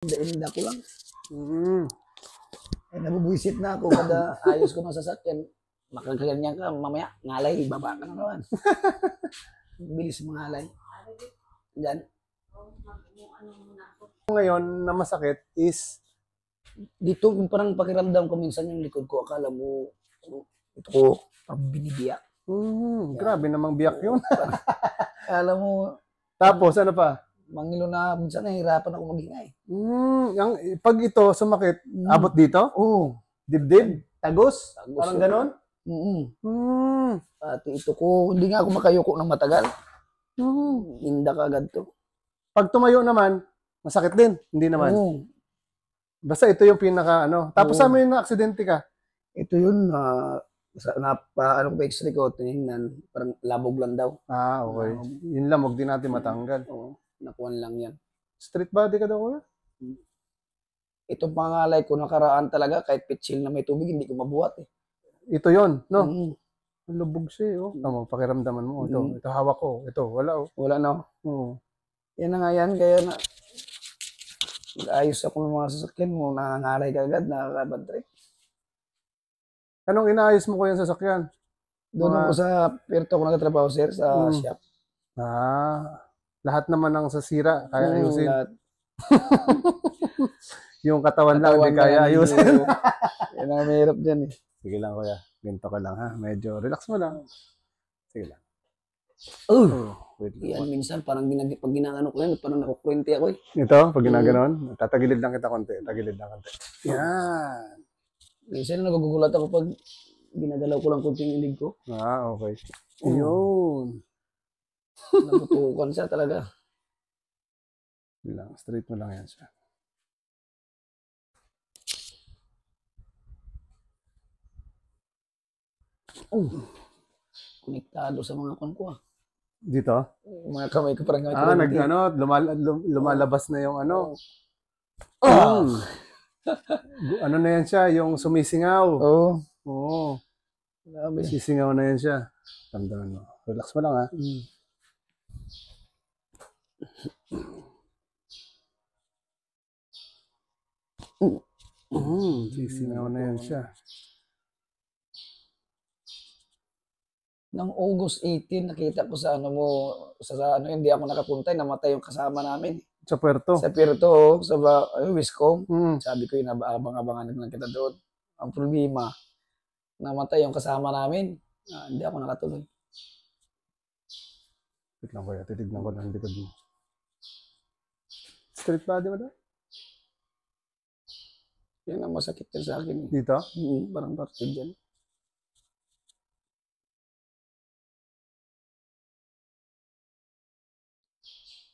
Inda ko lang. Mm. Eh, nabubuisit na ako kada ayos ko ng sasakyan. Makagaganyan ka, mamaya, ngalay, baba ka na naman. Bilis mangalay. Diyan. Ngayon na masakit is Dito, yung parang pakiramdam ko minsan yung likod ko, akala mo, ito ko, parang binibiyak. grabe namang biyak yun. Akala mo, Tapos ano pa? mangilo na, minsan nahihirapan ako magingay. Pag ito sumakit, abot dito? Oo. Dibdib? Tagos? Tagos Parang yun. ganon? Pati ito ko, hindi nga ako makayuko ng matagal. Inda ka agad to. Pag tumayo naman, masakit din. Hindi naman. Oo. Basta ito yung pinaka ano. Tapos Oo. sa amin na aksidente ka. Ito yun, ano ko pa x-ray ko, tinignan, parang labog lang daw. Okay. Yun lang, huwag din natin matanggal. Oo, nakuhan lang yan. Street body ka daw, kuya? Itong pangalay ko nakaraan talaga, kahit pitsil na may tubig, hindi ko mabuhat eh. Ito yon, no? Mm. Ang lubog siya, oh. Tama, pakiramdaman mo. Ito hawak ko. Ito, wala, oh. Wala na. Oo. Yan na nga yan, kaya na ayos ako ng mga sasakyan mo, nangangalay ka agad, nakakabad trip. Anong inaayos mo ko yung sasakyan? Doon ako sa Puerto ko nagtatrabaho, sir, sa shop. Lahat naman ng sasira, kaya ayusin. Lahat. Yung katawan lang, hindi kaya ayusin. Yan ang mahirap dyan eh. Sige lang, kuya. Ganito ka lang, ha? Medyo relax mo lang. Sige lang. Wait lang. Yan, minsan parang pag ginagano ko yan, parang nakukwente ako eh. Ito, pag ginaganon, tatagilid lang kita konti. Tagilid lang konti. Yan. Minsan nagugulat ako pag ginagalaw ko lang kunting ilig ko. Okay. Yun. Nabutukan siya talaga. Lang, straight mo lang yan siya. Konektado sa mga kon ko ah. Dito? Yung mga kamay ko parang Lumalabas na yung ano. Ano na yan siya, yung sumisingaw. Oo. Grabe. Sisingaw na yan siya. Tandaan mo. Relax mo lang, ha? Sisingaw na yan siya. Nang August 18, nakita ko sa ano mo, sa ano, hindi ako nakapunta, namatay yung kasama namin. Sa Puerto. Sa Puerto, sa Wiscom. Mm. Sabi ko, abang-abangan lang kita doon. Ang problema, namatay yung kasama namin. Hindi ako nakatuloy. Wait lang, kuya. Titignan ko lang likod mo. Street body mo daw? Yan ang masakit yan sa akin. Dito? Parang parte dyan.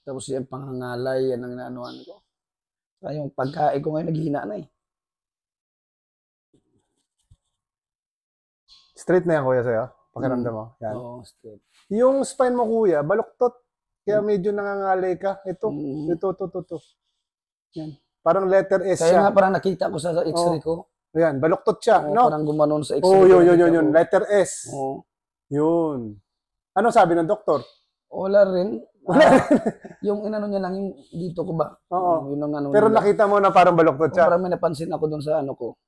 Tapos yan, pangangalay, yan ang naanuhan ko. Kaya yung pagkain ko ngayon, naghihina na eh. Straight na yan, kuya, sa'yo? Pakiramdam mo? Yan. Oo, straight. Yung spine mo, kuya, baluktot. Kaya medyo nangangalay ka. Ito. Yan. Parang letter S Kaya siya. nga parang nakita ko sa x-ray ko. Yan, baluktot siya, Oo, no? parang gumanon sa x-ray. Yun. Letter S. Oo. Yun. Ano sabi ng doktor? Wala rin. Yung inano niya lang, yung dito ko ba? Oo. Yun ang ano Pero nila. nakita mo na parang baluktot siya. Parang may napansin ako dun sa ano ko.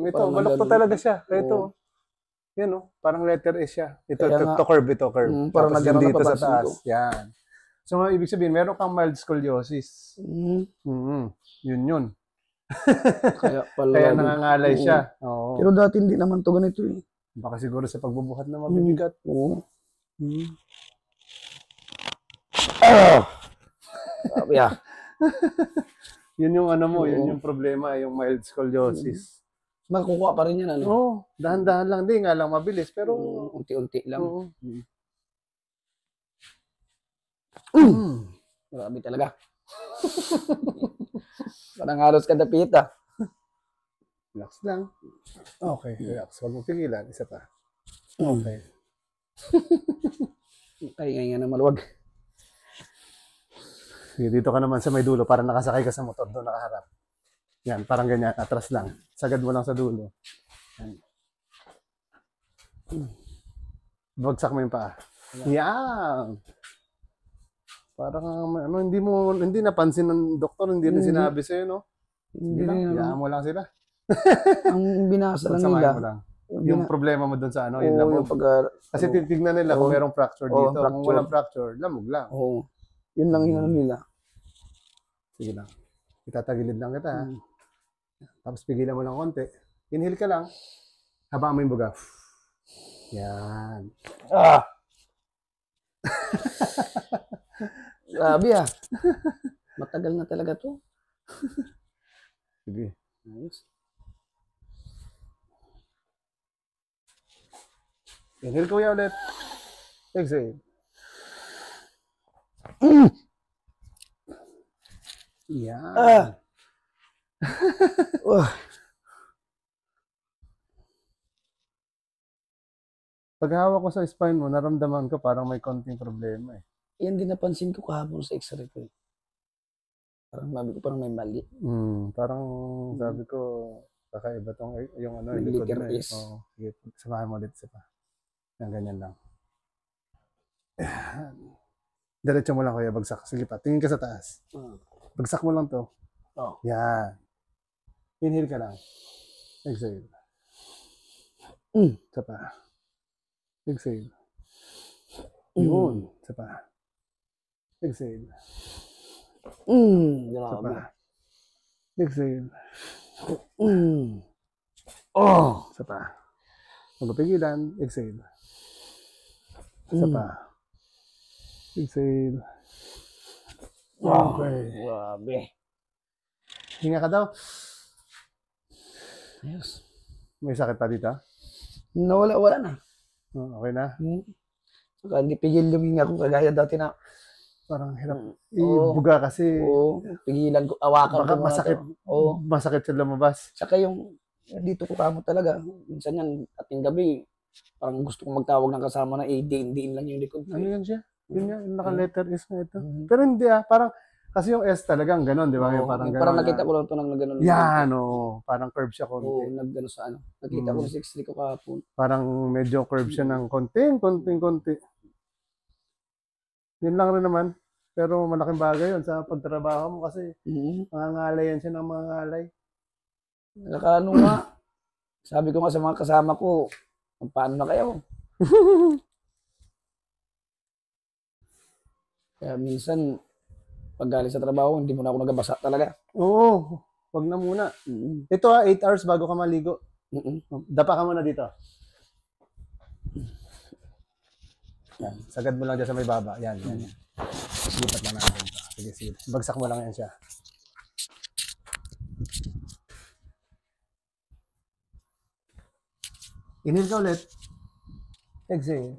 Ito, Parang baluktot nagano- talaga siya. Oo. Ito. Yan, oh. Parang letter S siya. Ito, Kaya nga- ito curve. parang Tapos nagano yung dito sa napapansin taas. ko. Yan. So, ibig sabihin, meron kang mild scoliosis. Yun. Kaya pala. Kaya nangangalay Oo. siya. Oo. Pero dati hindi naman to ganito eh. Baka siguro sa pagbubuhat na mabibigat. Oo. Hmm. Sabi ah. Yun yung ano mo, yun Oo. yung problema, yung mild scoliosis. Makukuha pa rin yan ano. Oo, dahan-dahan lang din, nga lang mabilis, pero Unti-unti lang. oo. Grabe talaga. Parang halos kadapit ah. Relax lang. Okay, relax. Huwag mo pigilan, isa pa. Okay. Ay, nga na maluwag. Sige, dito ka naman sa may dulo para nakasakay ka sa motor doon nakaharap. Yan, parang ganyan, atras lang. Sagad mo lang sa dulo. Yan. Bagsak mo yung paa. Yan. Parang ano, hindi napansin ng doktor, hindi rin Hindi. sinabi sa'yo, no? Hindi Sige lang, na, hayaan mo lang sila. ang binasa lang Pagsamahin nila. mo lang. Yung, Yung problema mo dun sa ano, yung oo, lamog. yung pag, Kasi titignan nila kung oo. merong fracture Oo, dito. Kung fracture. walang fracture, lamog lang. oo, yun lang yung ano nila. Sige lang. Itatagilid lang kita, ha? Mm. Tapos pigilan mo lang konti. Inhale ka lang. Habaan mo yung buga. Yan. Ah! Grabe ah. Matagal na talaga to. Sige. Ayos. Inhale kuya ulit. Exhale. Yan. Ah! Oh, Pag hawak ko sa spine mo, naramdaman ko parang may konting problema eh. yan din napansin ko kahapon sa x-ray ko. Eh. Parang may mali. Parang sabi ko, kakaiba tong yung ano, May yung likod liquor mo eh. is. Oo, sige, samahan mo ulit isa pa. Yan, ganyan lang. Diretso mo lang kuya, bagsak. Sige pa, tingin ka sa taas. Bagsak mo lang to. Oh. Yan. Inhale ka lang. Exhale. Isa pa. Exhale. Yun. Isa pa. Exhale. Isa Grabe. pa. Exhale. Oh! Isa pa. Magpapigilan. Exhale. Isa pa. Exhale. Okay. Grabe. Hinga ka daw. Ayos. May sakit pa dito? Wala na. Okay na? Saka hindi pigil yung hinga ko kagaya dati na. Parang hirap. Oo. Ibuga kasi. Oo, pigilan ko, awakan Baka ko muna masakit. to. Oo. Masakit siya lumabas. Saka yung dito ko kamo talaga. Minsan yan, ating gabi, parang gusto kong magtawag ng kasama na diin lang yung likod ko. Ano yan siya? Yun nga, yung naka-letter S na ito. Mhm. Pero hindi parang, kasi yung S talagang ganon, di ba? Oo, Yung parang parang ganon. nakita ko lang ito nang nagano. Yan, oo. Parang curve siya konti. Oo, nagano sa ano. Nakita ko sa x-ray ko kahapon. Parang medyo curve siya ng konti. Yun lang rin naman. Pero malaking bagay yun sa pagtrabaho mo kasi mangangalay yan siya ng mga ngalay. Saka ano nga, sabi ko nga sa mga kasama ko, paano na kayo? Kaya minsan, pag galing sa trabaho, hindi mo na ako nagabasa talaga. Oo, wag na muna. Ito 8 hours bago ka maligo. Dapa ka muna dito. Yan, sagad mo lang dyan sa may baba. Yan. Lipat lang natin. Sige. Bagsak mo lang yan siya. Inhale ka ulit. Exhale.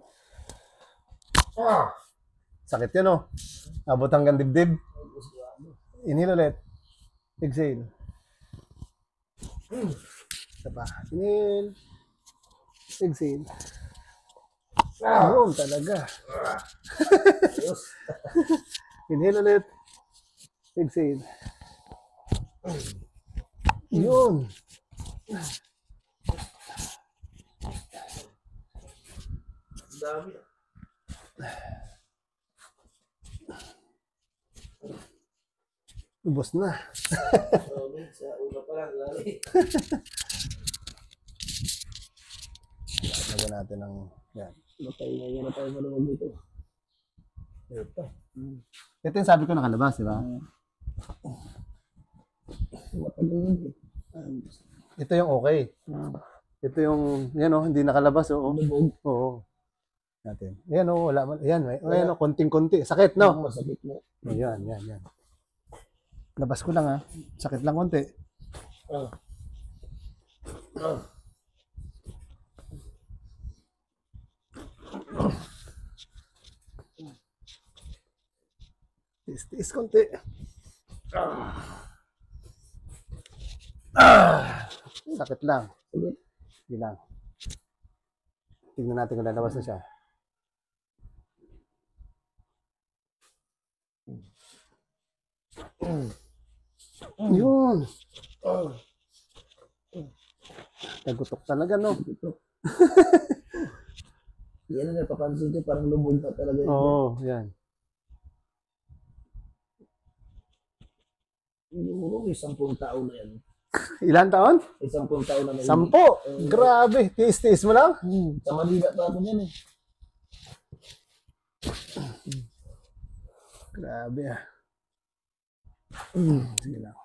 Sakit yan, oh. Abot hanggang dibdib. Inhale ulit. Exhale. Isa pa. Inhale. Exhale. Yun talaga. Inhale ulit. Exhale. Yun. Dami. Ubos na. Sa una pa lang, lali. Lagyan natin ng yan. Matay na tayo maluwag dito. Ito. Ito yung sabi ko nakalabas, di ba? Matagal yun eh. Ito yung okay. Ito yung, yan o, hindi nakalabas o. Lubog. Oo. Natin. Yan o, wala man. Yan, ayan o, konting-konti. Sakit, no? Masakit mo. Yan. Labas ko lang ha. Sakit lang konti. Tiis konti. Sakit lang. Hindi lang. Tignan natin kung lalabas na siya. Yun. Nagutok talaga, no? Yan na napapansin ko, parang lubog pa talaga. Oo, yan. Siguro, 10 taon na yan. Ilan taon? 10 taon na. 10. Grabe. Tiis-tiis mo lang. Sa Manila pa ako yan eh. Grabe ah. Sige lang.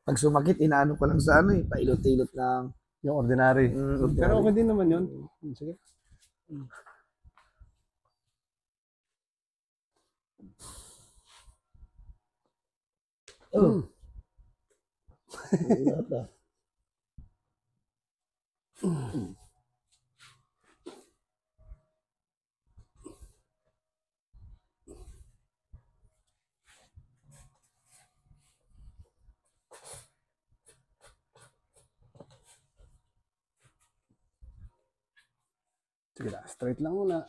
Pag sumakit, inaano ko lang sa ano eh. Pailot-ilot lang. Yung ordinary. Pero okay din naman yun. Sige. Oh. Lahat ah. Sige lang. Straight lang muna.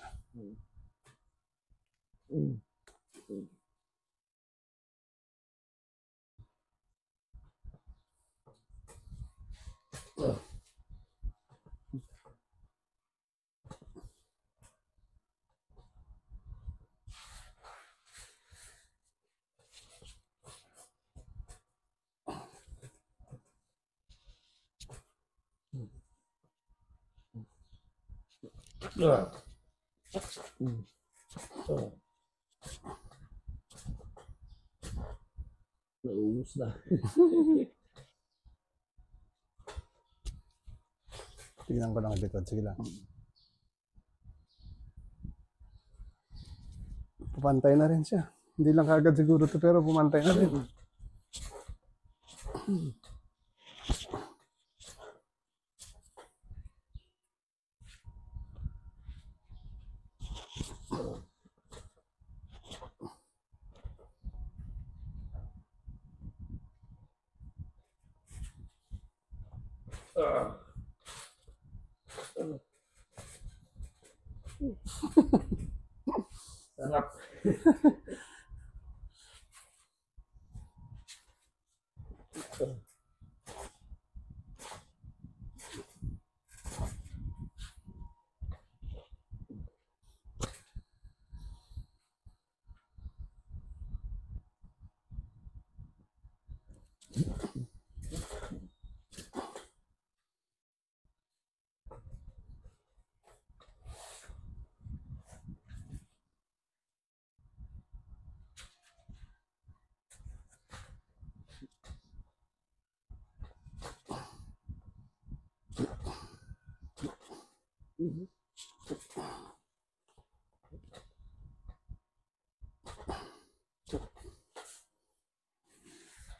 Naubos na. Tignan ko lang ang likod. Sige lang. Pupantay na rin siya. Hindi lang kagad siguro to pero pumantay na rin. Sarap.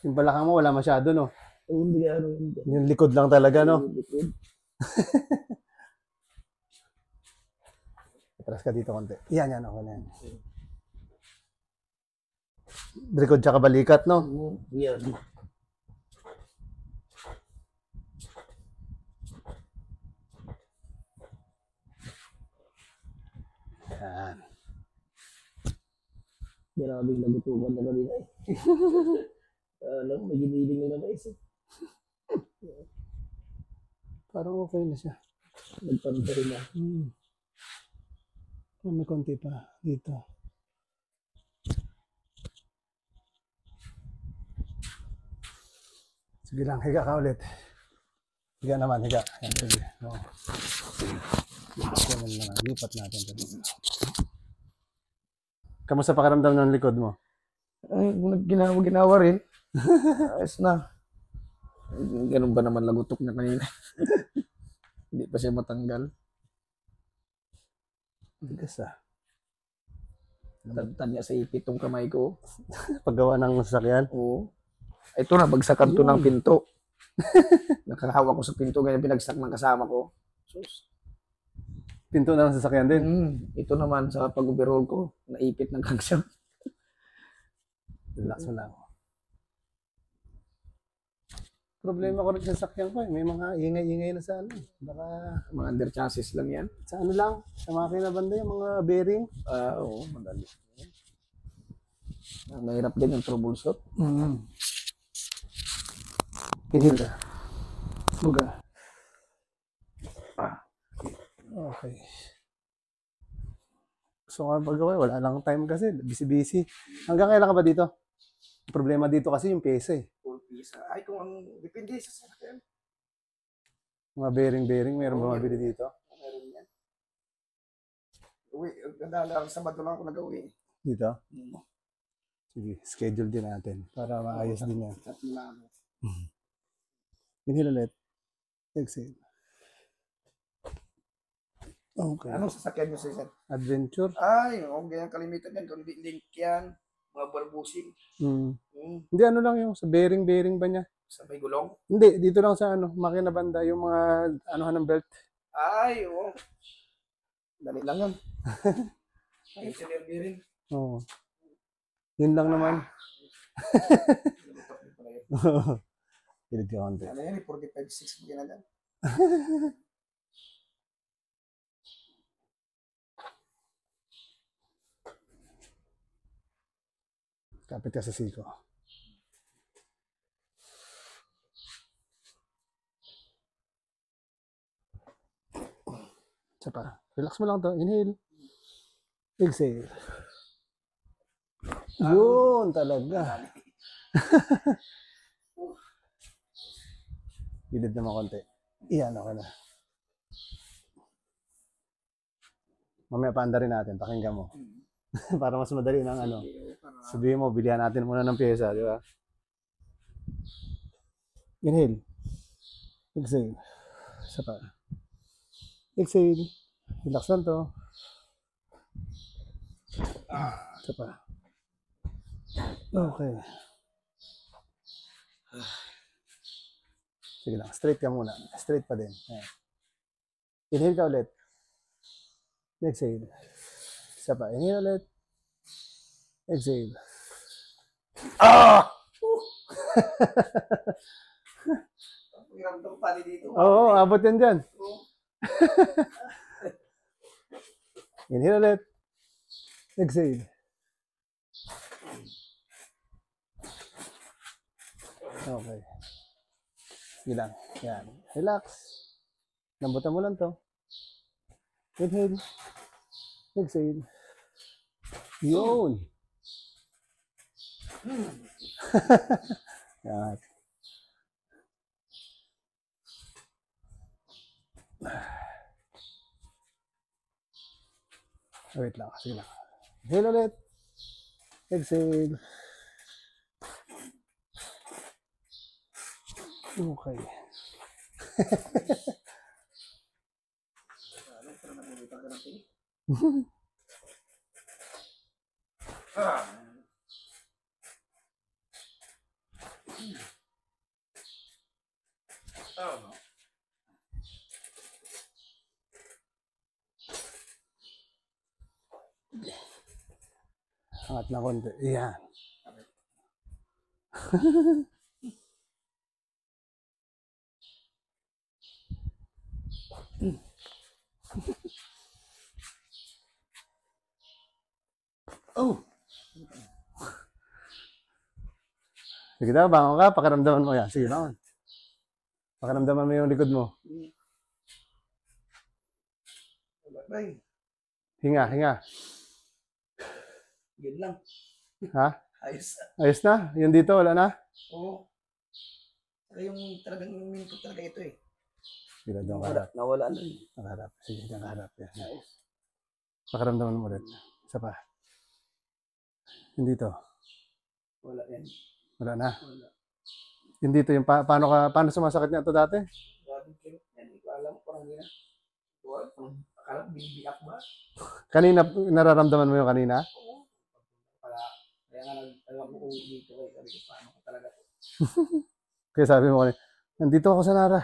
Yung balakang mo wala masyado, no? Hindi ano. Yung likod lang talaga, no? Atras ka dito konti. Yan, yan. Okay na yan. Likod tsaka balikat, no? Yan. Yan. Maraming nagutukan na kanina eh. Alam, may giniling na guys eh. Parang okay na siya. Nagpantay na. May konti pa dito. Sige lang, higa ka ulit. Higa naman, higa. Yan, sige. No. Lipat natin. Kamusta pakiramdam ng likod mo? Ay, ginawa rin. Ayos na. Ganun ba naman lagutok na kanina? Hindi pa siya matanggal. Tigas ah. Tadtad niya sa ipit tong kamay ko. Paggawa ng sasakyan? Oo. Ito na, bagsakan to ng pinto. Nakahawak ko sa pinto, ganyan pinagsak ng kasama ko. Sus. Pinto na ng sasakyan din? Ito naman sa pag-overhaul ko, naipit ng kangsang. Relax mo lang. Problema ko rin sa sasakyan ko eh. May mga ingay-ingay na sa ano. Baka Mga under chassis lang yan. sa ano lang, sa makina banda yung mga bearing. Oo, madali. Mahirap din yung troubleshoot. Pinita. Buga. Okay. So, pag wala lang time kasi, busy-busy. Hanggang kailan ka ba dito? Problema dito kasi yung pyesa eh. Full piece. Ay, kung ang depende sa sasakyan. Mga bearing-bearing, meron Oo, ba mabili meron. dito? Meron yan. Uwi, ganda Sabado lang ako nag-uwi. Dito? Sige, schedule din natin para maayos din yan. Tatlo na ako. Inhale ulit. Exhale. Okay. Anong sasakyan nyo, sir? Adventure. Ay, ganyan kalimitan yan. Kundi link yan. Mga barbusing. Hmm. Hindi, ano lang yung sa bearing-bearing ba niya? Sa may gulong. Hindi, dito lang sa ano, makina banda, yung mga anuhan ng belt. Ay, oo. Dali lang yun. Ay, sinirbi rin. Oo. Yun lang naman. Pilit ka konti. Ano yan, 45.6 mo ginagyan. Kapit ka sa siko. Isa pa. Relax mo lang to. Inhale. Exhale. Yun talaga. Bilid naman konti. Iyan, okay na. Mamaya paanda rin natin. Pakinggan mo. Para mas madali ng ano. Sabihin mo, bilihan natin muna ng pyesa, di ba? Inhale. Exhale. Isa pa. Exhale. Relax lang to. Isa pa. Okay. Sige lang. Straight ka muna. Straight pa din. Ayan. Inhale ka ulit. Exhale. Isa pa. Inhale ulit. Exhale. Ah! Pakiramdam pa dito. Oo, abot yan dyan. Inhale ulit. Exhale. Okay. Sige lang. Yan. Relax. Lambutan mo lang to. Inhale. Exhale. Yun. Yan. Wait lang. Sige lang. Inhale ulit. Exhale. Okay. Angat na konti. Yan. Oh! Sige daw, bangon ka, pakiramdaman mo yan. Sige, bangon. Pakiramdaman mo yung likod mo. Ay, Hinga, hinga. yun lang. Ha? Ayos. Ayos na? Yung dito, wala na? Oo. Saka yung talagang minto talaga ito eh. Sige, doon kaharap. Nawala na. Nakaharap. Sige, doon kaharap. Yan. Pakiramdaman mo ulit. Isa pa. Yung dito. Wala yan. Wala na. Wala. Yung dito, yung paano sumasakit niya ito dati? Grabe kayo. Yan, hindi ko alam. Parang yun. Akala bibiyak ba? Kanina, nararamdaman mo yung kanina? Oo. Kaya nga alam ko kung dito eh. Sabi ko, paano ko talaga to? Kaya sabi mo kanina, nandito ako sa Nara.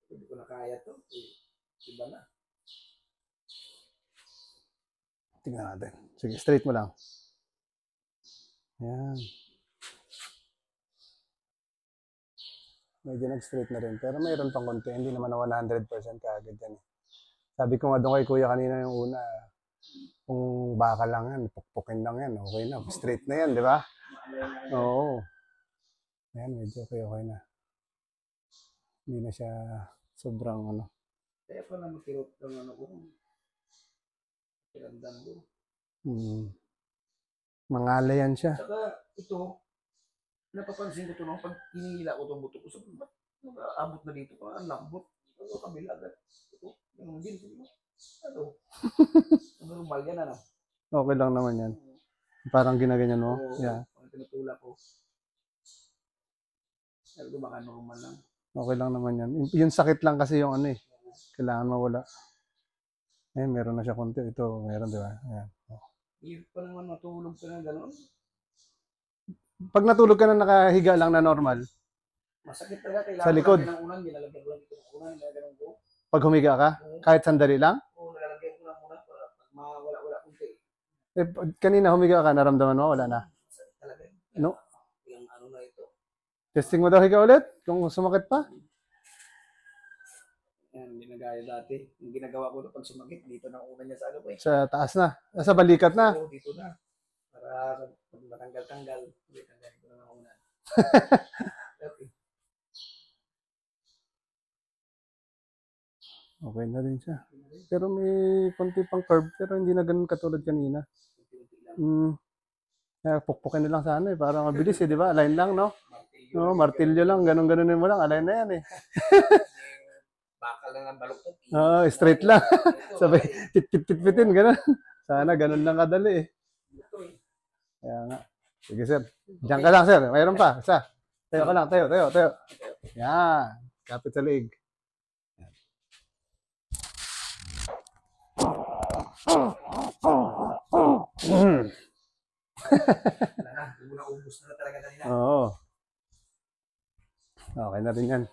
Hindi ko na kaya to. Iba na. Tingnan natin. Sige, straight mo lang. Yan. Medyo nag-straight na rin. Pero mayroon pang konti. Hindi naman na 100% kaagad yan. Sabi ko nga doon kay kuya kanina yung una, kung baka lang yan, pukpukin lang yan, okay na. Straight na yan, di ba? Oo. Ayan, medyo okay na. Hindi na siya sobrang ano. Kaya pa na makirot ng ano ko. Kiramdam ko. Mangalay yan siya. Saka ito, napapansin ko to no, pag hinihila ko itong buto ko, sabi ba't abot na dito pa, ang lambot. Ito sa kabila agad. Ito, ganun din. Sabi ko, ano? Normal yan, ano? Okay lang naman yan. Parang ginaganyan mo. Oo, Yeah. pag tinutulak ko. Sabi ko, baka normal lang. Okay lang naman yan. Yung sakit lang kasi yung ano eh. Kailangan mawala. Eh, meron na siya konti. Ito, meron, di ba? Ayan. Hirap pa naman matulog ka na gano'n. Pag natulog ka na nakahiga lang na normal, Masakit talaga. Kailangan Sa likod. ko ng unan. Nilalagyan ko lang dito ng unan. Nilalagyan ko. pag humiga ka, kahit sandali lang, Oo, nilalagyan ko lang muna para mawala-wala kunti. eh, kanina humiga ka, naramdaman mo, wala na. Masakit talaga. No? Yung ano na ito. Testing mo daw higa ulit, kung sumakit pa. Yan, ginagaya dati. Yung ginagawa ko pag sumakit, dito na una niya sa ano ko eh. Sa taas na, sa balikat na. Oo, dito na. Para pag matanggal-tanggal, tanggalin ko na ng una. Okay. Okay na rin siya. Pero may konti pang curve, pero hindi na ganun katulad kanina. Unti-unti lang. Kaya pukpukin na lang sana eh, para mabilis eh, di ba? Align lang, no? No, martilyo lang, ganun-ganunin mo lang, align na yan eh. Bakal lang ang baluktot. Oo, straight lang. Sabay, tit-tit-tit-titin, ganun. Sana ganun lang kadali eh. Ito eh. Kaya nga. Sige sir. Diyan ka lang sir. Mayroon pa. Isa. Tayo ka lang. Tayo. Yan. Kapit sa leeg. Wala na. Ubus na talaga kanina. Oo. Okay na rin yan.